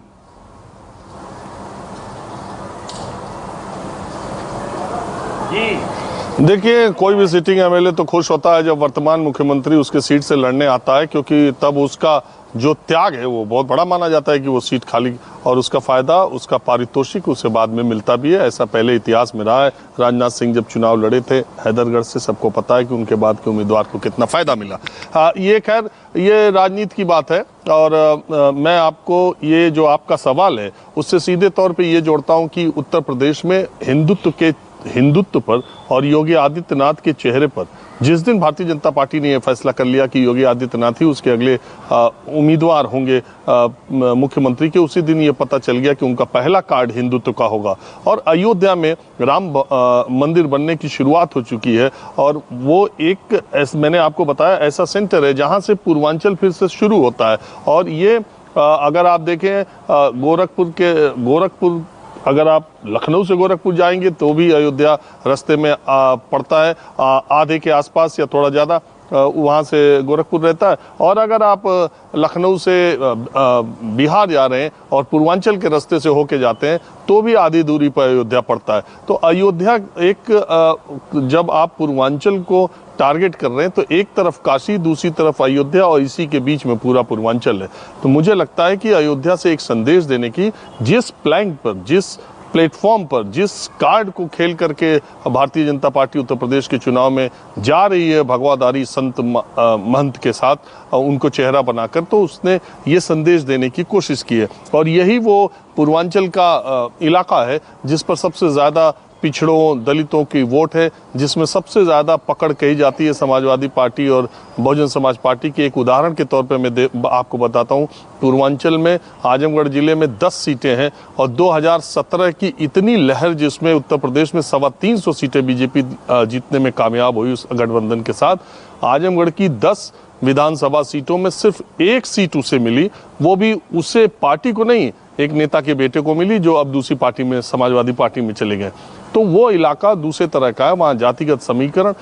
देखिए, कोई भी सिटिंग एमएलए तो खुश होता है जब वर्तमान मुख्यमंत्री उसके सीट से लड़ने आता है, क्योंकि तब उसका जो त्याग है वो बहुत बड़ा माना जाता है कि वो सीट खाली, और उसका फायदा, उसका पारितोषिक उसे बाद में मिलता भी है। ऐसा पहले इतिहास में रहा है। राजनाथ सिंह जब चुनाव लड़े थे हैदरगढ़ से, सबको पता है कि उनके बाद के उम्मीदवार को कितना फायदा मिला। ये खैर, ये राजनीति की बात है। और मैं आपको ये जो आपका सवाल है उससे सीधे तौर पर ये जोड़ता हूँ कि उत्तर प्रदेश में हिंदुत्व पर और योगी आदित्यनाथ के चेहरे पर जिस दिन भारतीय जनता पार्टी ने यह फैसला कर लिया कि योगी आदित्यनाथ ही उसके अगले उम्मीदवार होंगे मुख्यमंत्री के, उसी दिन ये पता चल गया कि उनका पहला कार्ड हिंदुत्व का होगा। और अयोध्या में राम मंदिर बनने की शुरुआत हो चुकी है, और वो एक मैंने आपको बताया ऐसा सेंटर है जहां से पूर्वांचल फिर से शुरू होता है। और ये अगर आप देखें गोरखपुर अगर आप लखनऊ से गोरखपुर जाएंगे तो भी अयोध्या रास्ते में पड़ता है, आधे के आसपास या थोड़ा ज़्यादा वहाँ से गोरखपुर रहता है। और अगर आप लखनऊ से बिहार जा रहे हैं और पूर्वांचल के रास्ते से होके जाते हैं तो भी आधी दूरी पर अयोध्या पड़ता है। तो अयोध्या जब आप पूर्वांचल को टारगेट कर रहे हैं तो एक तरफ काशी, दूसरी तरफ अयोध्या, और इसी के बीच में पूरा पूर्वांचल है। तो मुझे लगता है कि अयोध्या से एक संदेश देने की, जिस प्लैंक पर, जिस प्लेटफॉर्म पर, जिस कार्ड को खेल करके भारतीय जनता पार्टी उत्तर प्रदेश के चुनाव में जा रही है भगवाधारी संत महंत के साथ उनको चेहरा बनाकर, तो उसने ये संदेश देने की कोशिश की है। और यही वो पूर्वांचल का इलाका है जिस पर सबसे ज़्यादा पिछड़ों, दलितों की वोट है, जिसमें सबसे ज़्यादा पकड़ कही जाती है समाजवादी पार्टी और बहुजन समाज पार्टी की। एक उदाहरण के तौर पे मैं आपको बताता हूँ, पूर्वांचल में आजमगढ़ जिले में 10 सीटें हैं और 2017 की इतनी लहर जिसमें उत्तर प्रदेश में 325 सीटें बीजेपी जीतने में कामयाब हुई उस गठबंधन के साथ। आजमगढ़ की 10 विधानसभा सीटों में सिर्फ एक सीट उसे मिली, वो भी उसे पार्टी को नहीं, एक नेता के बेटे को मिली जो अब दूसरी पार्टी में, समाजवादी पार्टी में चले गए। तो वो इलाका दूसरे तरह का है, वहाँ जातिगत समीकरण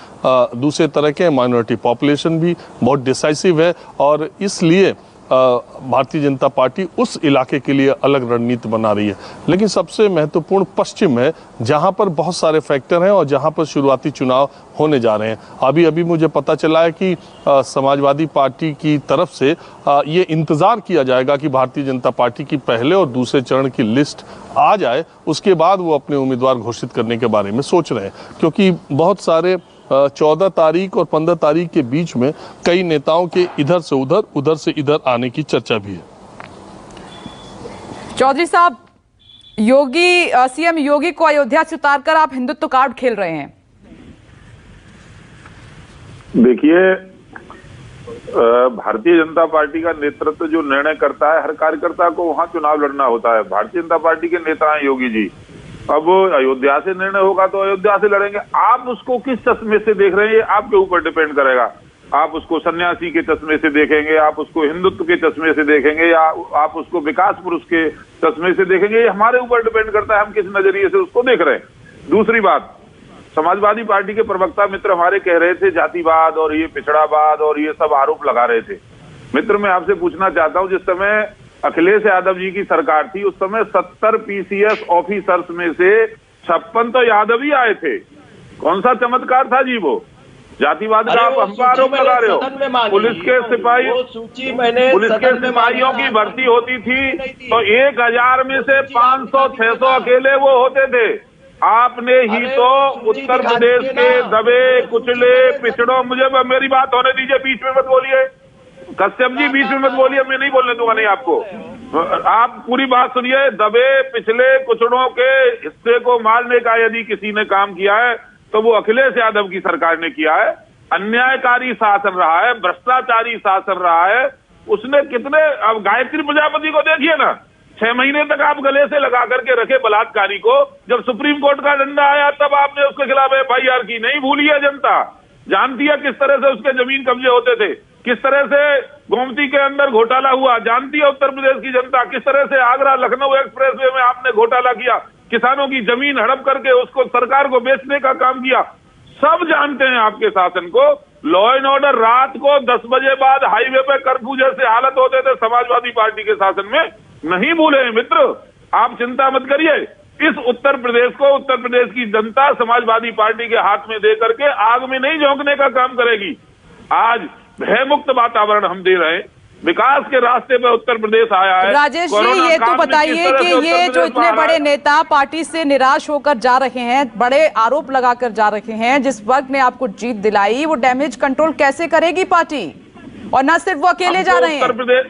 दूसरे तरह के, माइनॉरिटी पॉपुलेशन भी बहुत डिसाइसिव है। और इसलिए भारतीय जनता पार्टी उस इलाके के लिए अलग रणनीति बना रही है। लेकिन सबसे महत्वपूर्ण पश्चिम है, जहां पर बहुत सारे फैक्टर हैं और जहां पर शुरुआती चुनाव होने जा रहे हैं। अभी अभी मुझे पता चला है कि समाजवादी पार्टी की तरफ से ये इंतजार किया जाएगा कि भारतीय जनता पार्टी की पहले और दूसरे चरण की लिस्ट आ जाए, उसके बाद वो अपने उम्मीदवार घोषित करने के बारे में सोच रहे हैं, क्योंकि बहुत सारे 14 तारीख और 15 तारीख के बीच में कई नेताओं के इधर से उधर, उधर से इधर आने की चर्चा भी है। चौधरी साहब, सीएम योगी को अयोध्या से उतारकर आप हिंदुत्व कार्ड खेल रहे हैं। देखिए, भारतीय जनता पार्टी का नेतृत्व जो निर्णय करता है, हर कार्यकर्ता को वहां चुनाव लड़ना होता है। भारतीय जनता पार्टी के नेता हैं योगी जी। अब अयोध्या से निर्णय होगा तो अयोध्या से लड़ेंगे। आप उसको किस चश्मे से देख रहे हैं, ये आपके ऊपर डिपेंड करेगा। आप उसको सन्यासी के चश्मे से देखेंगे, आप उसको हिंदुत्व के चश्मे से देखेंगे, या आप उसको विकास पुरुष के चश्मे से देखेंगे, ये हमारे ऊपर डिपेंड करता है हम किस नजरिए से उसको देख रहे हैं। दूसरी बात, समाजवादी पार्टी के प्रवक्ता मित्र हमारे कह रहे थे जातिवाद और ये पिछड़ावाद और ये सब आरोप लगा रहे थे। मित्र, मैं आपसे पूछना चाहता हूं, जिस समय अखिलेश यादव जी की सरकार थी उस समय 70 पीसीएस ऑफिसर्स में से 56 तो यादव ही आए थे। कौन सा चमत्कार था जी वो? जातिवाद का आप हमको आरोप लगा रहे हो। पुलिस के सिपाहियों की भर्ती होती थी तो 1000 में से 500-600 अकेले वो होते थे। आपने ही तो उत्तर प्रदेश के दबे कुचले पिछड़ों, मुझे मेरी बात होने दीजिए, बीच में मत बोलिए। कश्यप जी बीच में मत बोलिए, मैं नहीं बोलने दूंगा नहीं आपको। आप पूरी बात सुनिए। दबे पिछले कुचड़ों के हिस्से को मारने का यदि किसी ने काम किया है तो वो अखिलेश यादव की सरकार ने किया है। अन्यायकारी शासन रहा है, भ्रष्टाचारी शासन रहा है। उसने कितने, अब गायत्री प्रजापति को देखिए ना, 6 महीने तक आप गले से लगा करके रखे बलात्कारी को। जब सुप्रीम कोर्ट का डंडा आया तब आपने उसके खिलाफ FIR की। नहीं भूली है जनता, जानती है किस तरह से उसके जमीन कब्जे होते थे, किस तरह से गोमती के अंदर घोटाला हुआ, जानती है उत्तर प्रदेश की जनता किस तरह से आगरा लखनऊ एक्सप्रेसवे में आपने घोटाला किया, किसानों की जमीन हड़प करके उसको सरकार को बेचने का काम किया। सब जानते हैं आपके शासन को। लॉ एंड ऑर्डर, रात को 10 बजे बाद हाईवे पे कर्फ्यू जैसे हालत होते थे समाजवादी पार्टी के शासन में, नहीं भूले मित्र। आप चिंता मत करिए, इस उत्तर प्रदेश को उत्तर प्रदेश की जनता समाजवादी पार्टी के हाथ में दे करके आग में नहीं झोंकने का काम करेगी। आज भयमुक्त वातावरण हम दे रहे हैं, विकास के रास्ते पे उत्तर प्रदेश आया है। राजेश जी, ये तो बताइए कि ये जो इतने बड़े नेता पार्टी से निराश होकर जा रहे हैं, बड़े आरोप लगाकर जा रहे हैं, जिस वर्ग ने आपको जीत दिलाई, वो डैमेज कंट्रोल कैसे करेगी पार्टी? और न सिर्फ वो अकेले जा रहे हैं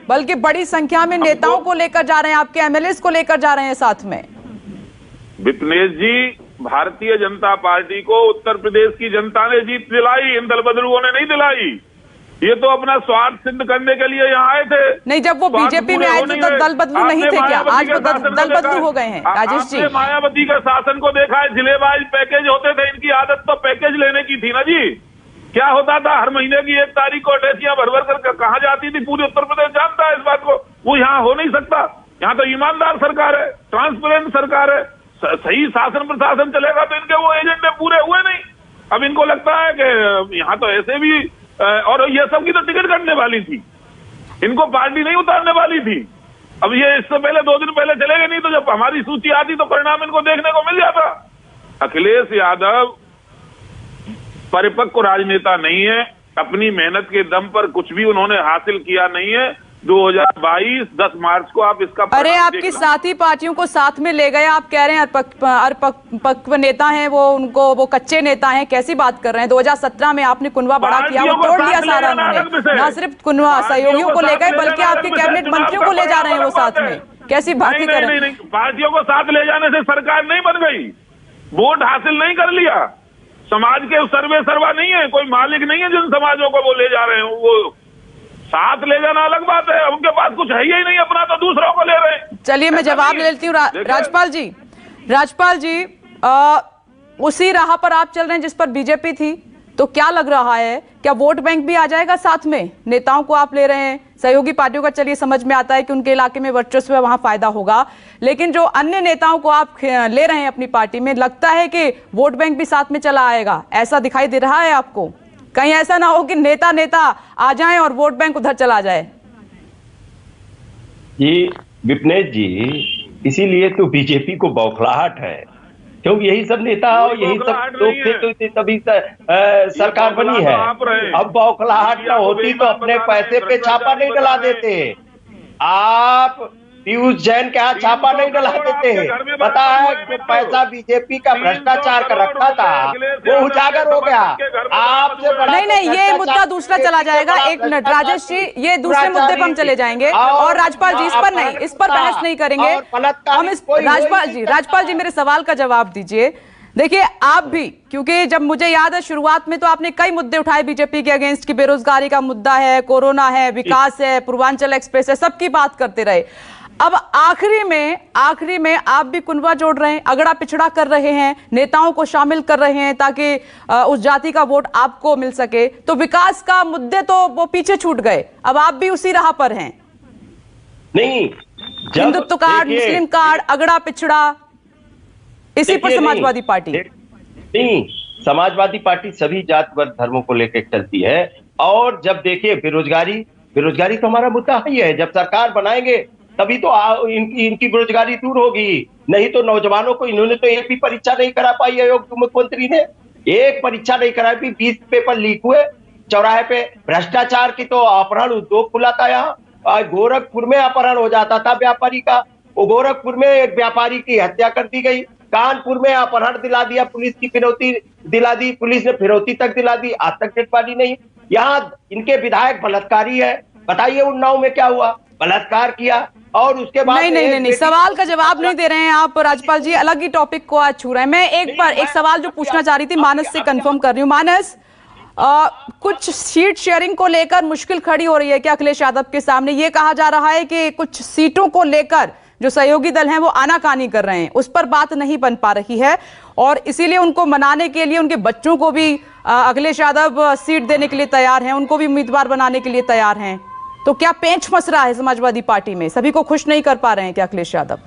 बल्कि बड़ी संख्या में नेताओं को लेकर जा रहे हैं, आपके MLAs को लेकर जा रहे हैं साथ में। विपनेश जी, भारतीय जनता पार्टी को उत्तर प्रदेश की जनता ने जीत दिलाई, इन दल बदलुओं ने नहीं दिलाई। ये तो अपना स्वार्थ सिद्ध करने के लिए यहाँ आए थे। नहीं, जब वो बीजेपी में आए थे तो दल बदलू नहीं थे क्या? आज वो दल बदलू हो गए हैं। राजेश जी, मायावती का शासन को देखा है, जिलेबाज पैकेज होते थे, इनकी आदत तो पैकेज लेने की थी ना जी। क्या होता था, हर महीने की 1 तारीख को टैक्सियां भर भर कर कहाँ जाती थी, पूरे उत्तर प्रदेश जानता है इस बात को। वो यहाँ हो नहीं सकता। यहाँ तो ईमानदार सरकार है, ट्रांसपेरेंट सरकार है, सही शासन प्रशासन चलेगा तो इनके वो एजेंडे पूरे हुए नहीं। अब इनको लगता है कि यहाँ तो ऐसे भी, और ये सब की तो टिकट कटने वाली थी, इनको पार्टी नहीं उतारने वाली थी। अब ये इससे पहले 2 दिन पहले चलेंगे, नहीं तो जब हमारी सूची आती तो परिणाम इनको देखने को मिल जाता। अखिलेश यादव परिपक्व राजनेता नहीं है, अपनी मेहनत के दम पर कुछ भी उन्होंने हासिल किया नहीं है। 2022 10 मार्च को आप इसका, अरे आपकी साथी पार्टियों को साथ में ले गए, आप कह रहे हैं परिपक्व नेता हैं वो, उनको वो कच्चे नेता हैं, कैसी बात कर रहे हैं? 2017 में आपने कुनवा बड़ा किया, वो तोड़ दिया सारा उन्होंने। ना सिर्फ कुनवा सहयोगियों को ले गए बल्कि आपके कैबिनेट मंत्रियों को ले जा रहे हैं वो साथ में, कैसी बातें कर रहे हैं? पार्टियों को साथ ले जाने से सरकार नहीं बन गई, वोट हासिल नहीं कर लिया। समाज के सर्वे सर्वा नहीं है, कोई मालिक नहीं है जिन समाजों को वो ले जा रहे हैं। वो साथ ले जाना अलग बात है, उनके पास कुछ है ही नहीं अपना, तो दूसरों को ले रहे हैं। चलिए मैं जवाब ले लेती हूँ। राजपाल जी, उसी राह पर आप चल रहे हैं जिस पर बीजेपी थी, तो क्या लग रहा है, क्या वोट बैंक भी आ जाएगा साथ में? नेताओं को आप ले रहे हैं, सहयोगी पार्टियों का चलिए समझ में आता है कि उनके इलाके में वर्चस्व है, वहां फायदा होगा, लेकिन जो अन्य नेताओं को आप ले रहे हैं अपनी पार्टी में, लगता है कि वोट बैंक भी साथ में चला आएगा, ऐसा दिखाई दे रहा है आपको? कहीं ऐसा ना हो कि नेता आ जाएं और वोट बैंक उधर चला जाए। जी विपनेश जी, इसीलिए तो बीजेपी को बौखलाहट है, क्योंकि यही सब नेता और यही सब लोग थे तो तभी सरकार बनी है। अब बौखलाहट न होती तो अपने पैसे पे छापा नहीं डला देते। आप पीयूष जैन के हाथ छापा नहीं डला देते। पता है कि पैसा बीजेपी का भ्रष्टाचार का रखा था वो उजागर हो गया। आपसे बड़ा नहीं, ये मुद्दा दूसरा चला जाएगा। एक मिनट राजेश जी, ये दूसरे मुद्दे पर हम चले जाएंगे और राजपाल जी इस पर नहीं, इस पर बहस नहीं करेंगे हम। इस राजपाल जी मेरे सवाल का जवाब दीजिए। देखिए आप भी, क्योंकि जब मुझे याद है शुरुआत में तो आपने कई मुद्दे उठाए बीजेपी के अगेंस्ट की, बेरोजगारी का मुद्दा है, कोरोना है, विकास है, पूर्वांचल एक्सप्रेस है, सबकी बात करते रहे। अब आखिरी में आप भी कुनबा जोड़ रहे हैं, अगड़ा पिछड़ा कर रहे हैं, नेताओं को शामिल कर रहे हैं ताकि उस जाति का वोट आपको मिल सके। तो विकास का मुद्दे तो वो पीछे छूट गए, अब आप भी उसी राह पर हैं। नहीं, हिंदुत्व कार्ड, मुस्लिम कार्ड, अगड़ा पिछड़ा, इसी पर समाजवादी पार्टी नहीं, समाजवादी पार्टी सभी जात वर्ग धर्मों को लेकर चलती है। और जब देखिए बेरोजगारी तो हमारा मुद्दा ही है। जब सरकार बनाएंगे तभी तो इनकी बेरोजगारी दूर होगी। नहीं तो नौजवानों को, इन्होंने तो एक भी परीक्षा नहीं करा पाई। आयोग मुख्यमंत्री ने एक परीक्षा नहीं कराई, 20 पेपर लीक हुए। चौराहे पे भ्रष्टाचार की तो अपहरण उद्योग खुला था। यहाँ गोरखपुर में अपहरण हो जाता था व्यापारी का, वो गोरखपुर में एक व्यापारी की हत्या कर दी गई। कानपुर में अपहरण दिला दिया, पुलिस की फिरौती दिला दी, पुलिस ने फिरौती तक दिला दी, आज तक डेड बॉडी नहीं। यहाँ इनके विधायक बलात्कारी है। बताइए उन्नाव में क्या हुआ, बलात्कार किया और उसके बाद नहीं, सवाल का जवाब नहीं दे रहे हैं आप राजपाल जी, अलग ही टॉपिक को आज छू रहे हैं। मैं एक सवाल जो पूछना चाह रही थी मानस से कंफर्म कर रही हूँ। मानस, कुछ सीट शेयरिंग को लेकर मुश्किल खड़ी हो रही है क्या अखिलेश यादव के सामने? ये कहा जा रहा है कि कुछ सीटों को लेकर जो सहयोगी दल हैं वो आनाकानी कर रहे हैं, उस पर बात नहीं बन पा रही है और इसीलिए उनको मनाने के लिए उनके बच्चों को भी अखिलेश यादव सीट देने के लिए तैयार हैं, उनको भी उम्मीदवार बनाने के लिए तैयार हैं। तो क्या पेंच फंस रहा है समाजवादी पार्टी में? सभी को खुश नहीं कर पा रहे हैं क्या अखिलेश यादव?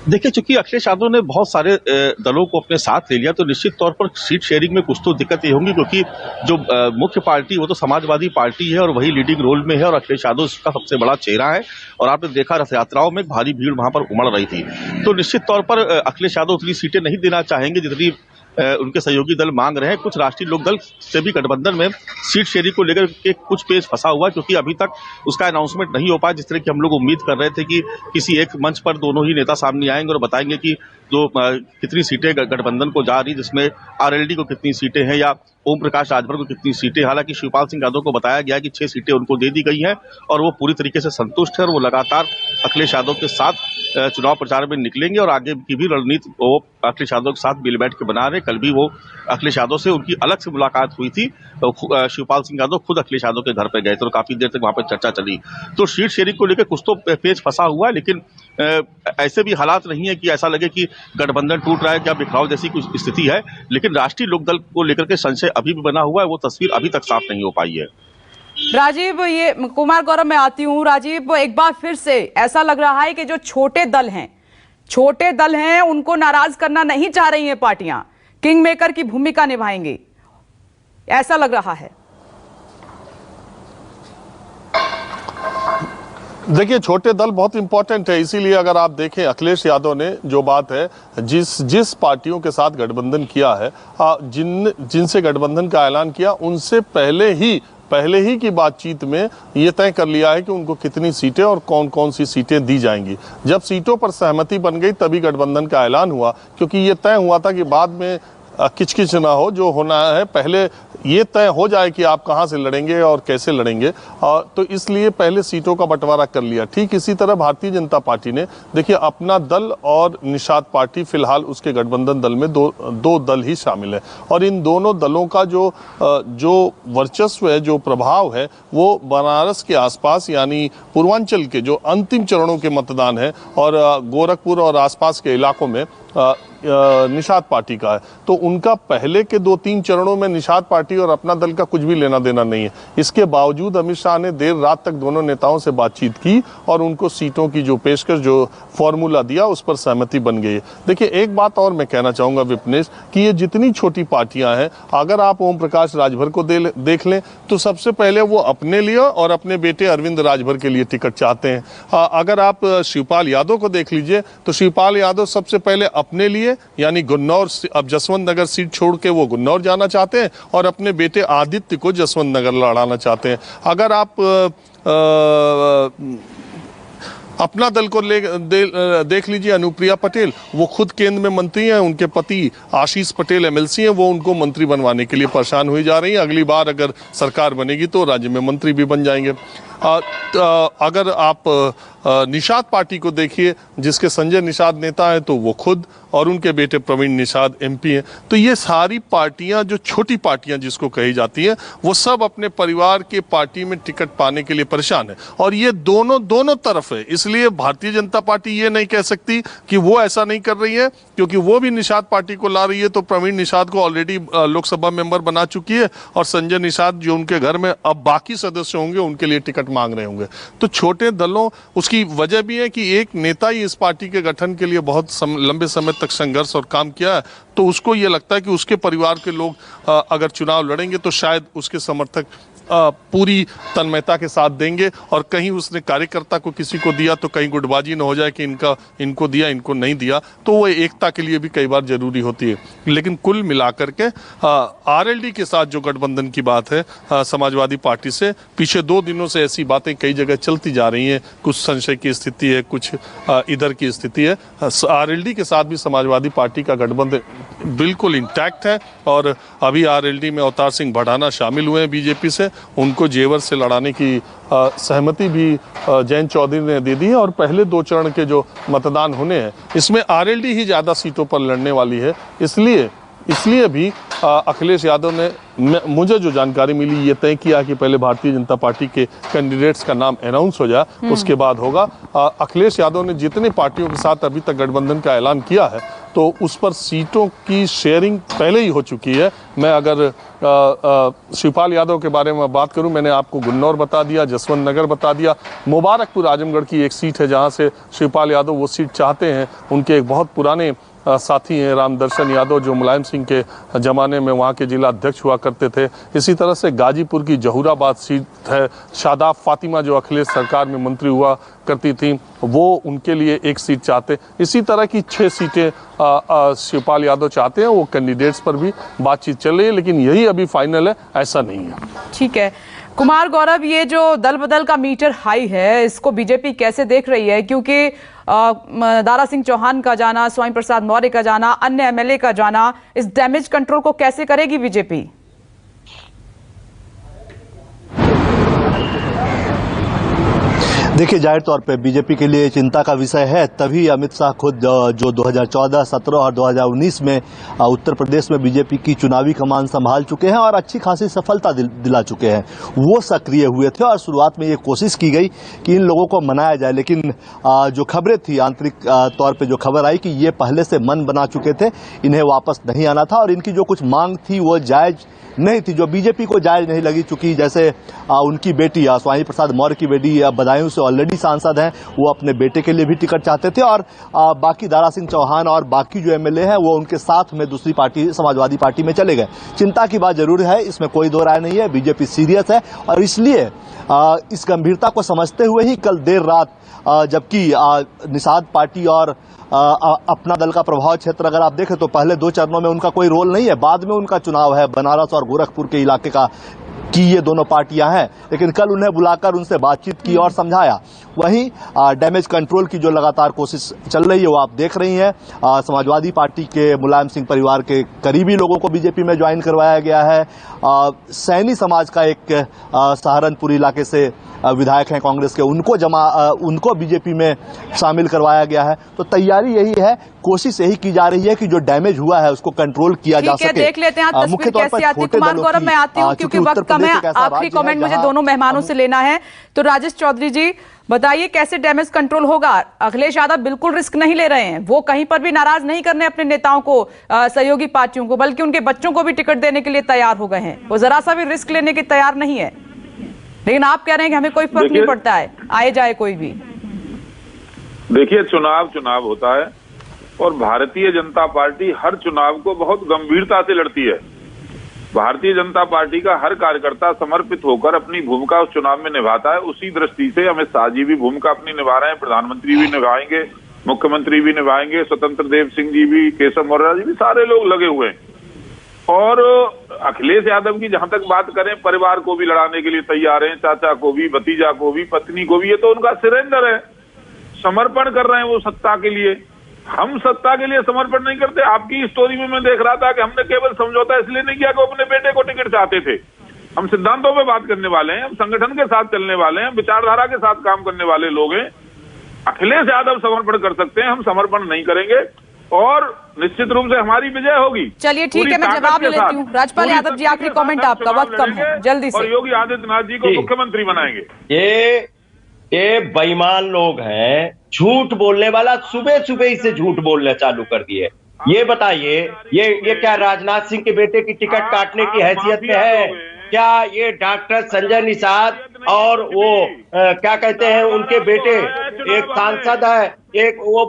देखिए, चूंकि अखिलेश यादव ने बहुत सारे दलों को अपने साथ ले लिया तो निश्चित तौर पर सीट शेयरिंग में कुछ तो दिक्कतें होंगी, क्योंकि जो मुख्य पार्टी वो तो समाजवादी पार्टी है और वही लीडिंग रोल में है और अखिलेश यादव इसका सबसे बड़ा चेहरा है। और आपने देखा रथ यात्राओं में भारी भीड़ वहां पर उमड़ रही थी। तो निश्चित तौर पर अखिलेश यादव उतनी सीटें नहीं देना चाहेंगे जितनी उनके सहयोगी दल मांग रहे हैं। कुछ राष्ट्रीय लोकदल से भी गठबंधन में सीट शेयरिंग को लेकर के कुछ पेच फंसा हुआ, क्योंकि अभी तक उसका अनाउंसमेंट नहीं हो पाया। जिस तरह की हम लोग उम्मीद कर रहे थे कि किसी एक मंच पर दोनों ही नेता सामने आएंगे और बताएंगे कि जो कितनी सीटें गठबंधन को जा रही, जिसमें आरएलडी को कितनी सीटें हैं या ओम प्रकाश राजभर को कितनी सीटें। हालांकि शिवपाल सिंह यादव को बताया गया कि 6 सीटें उनको दे दी गई हैं और वो पूरी तरीके से संतुष्ट है और वो लगातार अखिलेश यादव के साथ चुनाव प्रचार में निकलेंगे और आगे की भी रणनीति वो अखिलेश यादव के साथ मिल बैठ के बना रहे। कल भी वो अखिलेश यादव से उनकी अलग से मुलाकात हुई थी, तो शिवपाल सिंह यादव खुद अखिलेश यादव के घर पे गए थे और काफी देर तक वहां पर चर्चा चली। तो सीट शेयरिंग को लेकर कुछ तो पेच फंसा हुआ है, लेकिन ऐसे भी हालात नहीं है कि ऐसा लगे कि गठबंधन टूट रहा है, क्या बिखराव जैसी कुछ स्थिति है। लेकिन राष्ट्रीय लोकदल को लेकर के संशय अभी भी बना हुआ है, वो तस्वीर अभी तक साफ नहीं हो पाई है। राजीव, ये कुमार गौरव मैं आती हूँ। राजीव, एक बार फिर से ऐसा लग रहा है कि जो छोटे दल हैं उनको नाराज करना नहीं चाह रही हैं पार्टियां, किंग मेकर की भूमिका निभाएंगी, ऐसा लग रहा है। देखिए, छोटे दल बहुत इंपॉर्टेंट है, इसीलिए अगर आप देखें अखिलेश यादव ने जो बात है जिस पार्टियों के साथ गठबंधन किया है, जिनसे गठबंधन का ऐलान किया, उनसे पहले ही की बातचीत में ये तय कर लिया है कि उनको कितनी सीटें और कौन कौन सी सीटें दी जाएंगी। जब सीटों पर सहमति बन गई तभी गठबंधन का ऐलान हुआ, क्योंकि ये तय हुआ था कि बाद में किचकिच ना हो, जो होना है पहले ये तय हो जाए कि आप कहां से लड़ेंगे और कैसे लड़ेंगे, तो इसलिए पहले सीटों का बंटवारा कर लिया। ठीक इसी तरह भारतीय जनता पार्टी ने, देखिए, अपना दल और निषाद पार्टी, फिलहाल उसके गठबंधन दल में दो दल ही शामिल है और इन दोनों दलों का जो वर्चस्व है, जो प्रभाव है, वो बनारस के आसपास यानी पूर्वांचल के जो अंतिम चरणों के मतदान है और गोरखपुर और आसपास के इलाकों में निषाद पार्टी का है। तो उनका पहले के 2-3 चरणों में निषाद पार्टी और अपना दल का कुछ भी लेना देना नहीं है। इसके बावजूद अमित शाह ने देर रात तक दोनों नेताओं से बातचीत की और उनको सीटों की जो पेशकश, जो फॉर्मूला दिया, उस पर सहमति बन गई है। देखिए, एक बात और मैं कहना चाहूंगा विपनेश, कि ये जितनी छोटी पार्टियां हैं, अगर आप ओम प्रकाश राजभर को देख लें तो सबसे पहले वो अपने लिए और अपने बेटे अरविंद राजभर के लिए टिकट चाहते हैं। अगर आप शिवपाल यादव को देख लीजिए तो शिवपाल यादव सबसे पहले अपने लिए, यानी गुन्नौर, अब जसवंत नगर सीट छोड़ के वो गुन्नौर जाना चाहते हैं और अपने बेटे आदित्य को जसवंत नगर लड़ाना चाहते हैं। अगर आप अपना दल को देख लीजिए, अनुप्रिया पटेल, वो खुद केंद्र में मंत्री हैं, उनके पति आशीष पटेल एमएलसी हैं, वो उनको मंत्री बनवाने के लिए परेशान हुई जा रही हैं। अगली बार अगर सरकार बनेगी तो राज्य में मंत्री भी बन जाएंगे। अगर आप निषाद पार्टी को देखिए, जिसके संजय निषाद नेता हैं, तो वो खुद और उनके बेटे प्रवीण निषाद एमपी हैं। तो ये सारी पार्टियां, जो छोटी पार्टियां जिसको कही जाती हैं, वो सब अपने परिवार के पार्टी में टिकट पाने के लिए परेशान है। और ये दोनों तरफ है। इसलिए भारतीय जनता पार्टी ये नहीं कह सकती कि वो ऐसा नहीं कर रही है, क्योंकि वो भी निषाद पार्टी को ला रही है। तो प्रवीण निषाद को ऑलरेडी लोकसभा मेंबर बना चुकी है और संजय निषाद, जो उनके घर में अब बाकी सदस्य होंगे, उनके लिए टिकट मांग रहे होंगे। तो छोटे दलों, उसकी वजह भी है कि एक नेता ही इस पार्टी के गठन के लिए बहुत लंबे समय तक संघर्ष और काम किया है। तो उसको ये लगता है कि उसके परिवार के लोग अगर चुनाव लड़ेंगे तो शायद उसके समर्थक पूरी तन्मयता के साथ देंगे, और कहीं उसने कार्यकर्ता को किसी को दिया तो कहीं गुटबाजी न हो जाए कि इनको दिया, इनको नहीं दिया। तो वो एकता के लिए भी कई बार जरूरी होती है। लेकिन कुल मिलाकर के आरएलडी के साथ जो गठबंधन की बात है, समाजवादी पार्टी से पिछले 2 दिनों से ऐसी बातें कई जगह चलती जा रही हैं। कुछ संशय की स्थिति है, कुछ इधर की स्थिति है। आरएलडी के साथ भी समाजवादी पार्टी का गठबंधन बिल्कुल इंटैक्ट है। और अभी आरएलडी में अवतार सिंह भड़ाना शामिल हुए हैं बीजेपी से, उनको जेवर से लड़ाने की सहमति भी जयंत चौधरी ने दे दी है। और पहले 2 चरण के जो मतदान होने हैं, इसमें आरएलडी ही ज़्यादा सीटों पर लड़ने वाली है। इसलिए भी अखिलेश यादव ने, मुझे जो जानकारी मिली, ये तय किया कि पहले भारतीय जनता पार्टी के कैंडिडेट्स का नाम अनाउंस हो जाए, उसके बाद होगा। अखिलेश यादव ने जितने पार्टियों के साथ अभी तक गठबंधन का ऐलान किया है, तो उस पर सीटों की शेयरिंग पहले ही हो चुकी है। मैं अगर शिवपाल यादव के बारे में बात करूं, मैंने आपको गुन्नौर बता दिया, जसवंत नगर बता दिया, मुबारकपुर आजमगढ़ की एक सीट है जहां से शिवपाल यादव वो सीट चाहते हैं। उनके एक बहुत पुराने साथी हैं रामदर्शन यादव, जो मुलायम सिंह के ज़माने में वहाँ के जिला अध्यक्ष हुआ करते थे। इसी तरह से गाजीपुर की जहूराबाद सीट है, शादाब फातिमा जो अखिलेश सरकार में मंत्री हुआ करती थी, वो उनके लिए एक सीट चाहते। इसी तरह की 6 सीटें शिवपाल यादव चाहते हैं। वो कैंडिडेट्स पर भी बातचीत चल रही है, लेकिन यही अभी फाइनल है, ऐसा नहीं है। ठीक है कुमार गौरव, ये जो दल बदल का मीटर हाई है, इसको बीजेपी कैसे देख रही है? क्योंकि दारा सिंह चौहान का जाना, स्वामी प्रसाद मौर्य का जाना, अन्य एमएलए का जाना, इस डैमेज कंट्रोल को कैसे करेगी बीजेपी? देखिए, जाहिर तौर पे बीजेपी के लिए चिंता का विषय है। तभी अमित शाह खुद जो 2014, 17 और 2019 में उत्तर प्रदेश में बीजेपी की चुनावी कमान संभाल चुके हैं और अच्छी खासी सफलता दिला चुके हैं, वो सक्रिय हुए थे। और शुरुआत में ये कोशिश की गई कि इन लोगों को मनाया जाए, लेकिन जो खबरें थी, आंतरिक तौर पर जो खबर आई कि ये पहले से मन बना चुके थे, इन्हें वापस नहीं आना था और इनकी जो कुछ मांग थी वो जायज नहीं थी, जो बीजेपी को जायज नहीं लगी। चूंकि जैसे उनकी बेटी स्वामी प्रसाद मौर्य की बेटी बदायूं से ऑलरेडी सांसद हैं, वो अपने बेटे के लिए भी टिकट चाहते थे। और बाकी दारा सिंह चौहान और बाकी जो एमएलए हैं वो उनके साथ में दूसरी पार्टी, समाजवादी पार्टी में चले गए। चिंता की बात जरूर है, इसमें कोई दो राय नहीं है। बीजेपी सीरियस है और इसलिए इस गंभीरता को समझते हुए ही कल देर रात, जबकि निषाद पार्टी और अपना दल का प्रभाव क्षेत्र अगर आप देखें तो पहले 2 चरणों में उनका कोई रोल नहीं है, बाद में उनका चुनाव है बनारस और गोरखपुर के इलाके का, कि ये दोनों पार्टियां हैं। लेकिन कल उन्हें बुलाकर उनसे बातचीत की और समझाया। वहीं डैमेज कंट्रोल की जो लगातार कोशिश चल रही है वो आप देख रही हैं। समाजवादी पार्टी के मुलायम सिंह परिवार के करीबी लोगों को बीजेपी में ज्वाइन करवाया गया है। सैनी समाज का एक सहारनपुर इलाके से विधायक हैं कांग्रेस के, उनको बीजेपी में शामिल करवाया गया है। तो तैयारी यही है, कोशिश यही की जा रही है कि जो डैमेज हुआ है उसको कंट्रोल किया जा सके। देख लेते हैं तस्वीर कैसी आती है। कुमार गौरव, मैं आती हूँ क्योंकि वक्त कम है। आखिरी कमेंट मुझे दोनों मेहमानों से लेना है। तो राजेश चौधरी जी बताइए, कैसे डैमेज कंट्रोल होगा? अखिलेश यादव बिल्कुल रिस्क नहीं ले रहे हैं, वो कहीं पर भी नाराज नहीं करने अपने नेताओं को, सहयोगी पार्टियों को, बल्कि उनके बच्चों को भी टिकट देने के लिए तैयार हो गए हैं। वो जरा सा भी रिस्क लेने के तैयार नहीं है। लेकिन आप कह रहे हैं कि हमें कोई फर्क नहीं पड़ता है, आए जाए कोई भी। देखिए, चुनाव होता है और भारतीय जनता पार्टी हर चुनाव को बहुत गंभीरता से लड़ती है। भारतीय जनता पार्टी का हर कार्यकर्ता समर्पित होकर अपनी भूमिका उस चुनाव में निभाता है। उसी दृष्टि से अमित शाह जी भी भूमिका अपनी निभा रहे हैं, प्रधानमंत्री भी निभाएंगे, मुख्यमंत्री भी निभाएंगे, स्वतंत्र देव सिंह जी भी, केशव मौर्य जी भी, सारे लोग लगे हुए हैं। और अखिलेश यादव की जहां तक बात करें, परिवार को भी लड़ाने के लिए तैयार हैं, चाचा को भी, भतीजा को भी, पत्नी को भी। ये तो उनका सरेंडर है, समर्पण कर रहे हैं वो सत्ता के लिए। हम सत्ता के लिए समर्पण नहीं करते। आपकी स्टोरी में मैं देख रहा था कि हमने केवल समझौता इसलिए नहीं किया कि वो अपने बेटे को टिकट चाहते थे। हम सिद्धांतों पे बात करने वाले हैं, हम संगठन के साथ चलने वाले हैं, विचारधारा के साथ काम करने वाले लोग हैं। अखिलेश यादव समर्पण कर सकते हैं, हम समर्पण नहीं करेंगे और निश्चित रूप से हमारी विजय होगी। चलिए ठीक है, मैं जवाब ले लेती हूँ। राजपाल यादव जी, आखिरी कमेंट आपका, वक्त कम है, जल्दी से। और योगी आदित्यनाथ जी को मुख्यमंत्री बनाएंगे। ये बेईमान लोग हैं, झूठ बोलने वाला सुबह सुबह ही से झूठ बोलना चालू कर दिए। ये बताइए, ये क्या राजनाथ सिंह के बेटे की टिकट काटने की हैसियत में है? क्या ये डॉक्टर संजय निषाद और वो क्या कहते हैं उनके बेटे, एक सांसद है, एक वो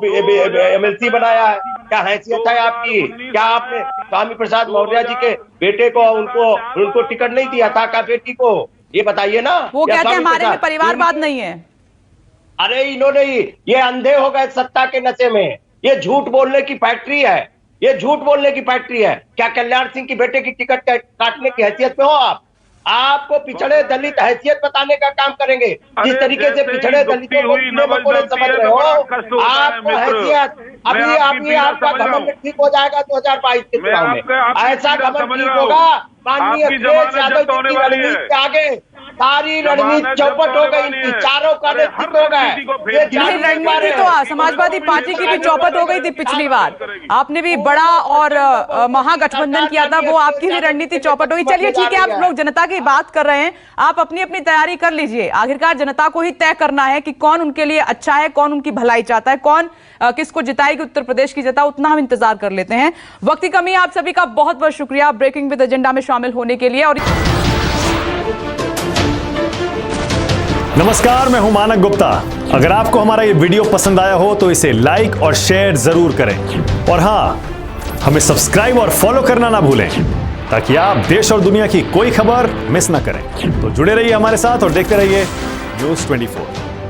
MLC बनाया है, क्या हैसियत है आपकी? क्या आपने स्वामी प्रसाद मौर्य जी के बेटे को उनको टिकट नहीं दिया था क्या बेटी को? ये बताइए ना। वो कहते हैं हमारे में परिवारवाद नहीं है। अरे इन्होंने ये अंधे हो गए सत्ता के नशे में। ये झूठ बोलने की फैक्ट्री है, ये झूठ बोलने की फैक्ट्री है। क्या कल्याण सिंह की बेटे की टिकट काटने की हैसियत में हो आप? आपको पिछड़े दलित हैसियत बताने का काम करेंगे। जिस तरीके से पिछड़े दलितों को समझ रहे हो, आपको हैसियत अभी आपका घमंड ठीक हो जाएगा 2022 के चुनाव में। ऐसा घमंड ठीक होगा माननीय अखिलेश यादव जी की रणनीति के आगे सारी रणनीति चौपट हो गई, इनकी चारों का ठीक हो गए। रणनीति तो समाजवादी पार्टी की भी चौपट हो गई थी पिछली बार। आपने भी बड़ा और महागठबंधन किया था, वो आपकी भी रणनीति चौपट हो गई। चलिए ठीक है, आप लोग जनता की बात कर रहे हैं, आप अपनी अपनी तैयारी कर लीजिए। आखिरकार जनता को ही तय करना है कि कौन उनके लिए अच्छा है, कौन उनकी भलाई चाहता है, कौन किसको जिताएगी उत्तर प्रदेश की जनता। उतना हम इंतजार कर लेते हैं। वक्त की कमी, आप सभी का बहुत बहुत शुक्रिया ब्रेकिंग विद एजेंडा में शामिल होने के लिए। और नमस्कार, मैं हूं मानक गुप्ता। अगर आपको हमारा ये वीडियो पसंद आया हो तो इसे लाइक और शेयर जरूर करें, और हां, हमें सब्सक्राइब और फॉलो करना ना भूलें ताकि आप देश और दुनिया की कोई खबर मिस ना करें। तो जुड़े रहिए हमारे साथ और देखते रहिए News 24।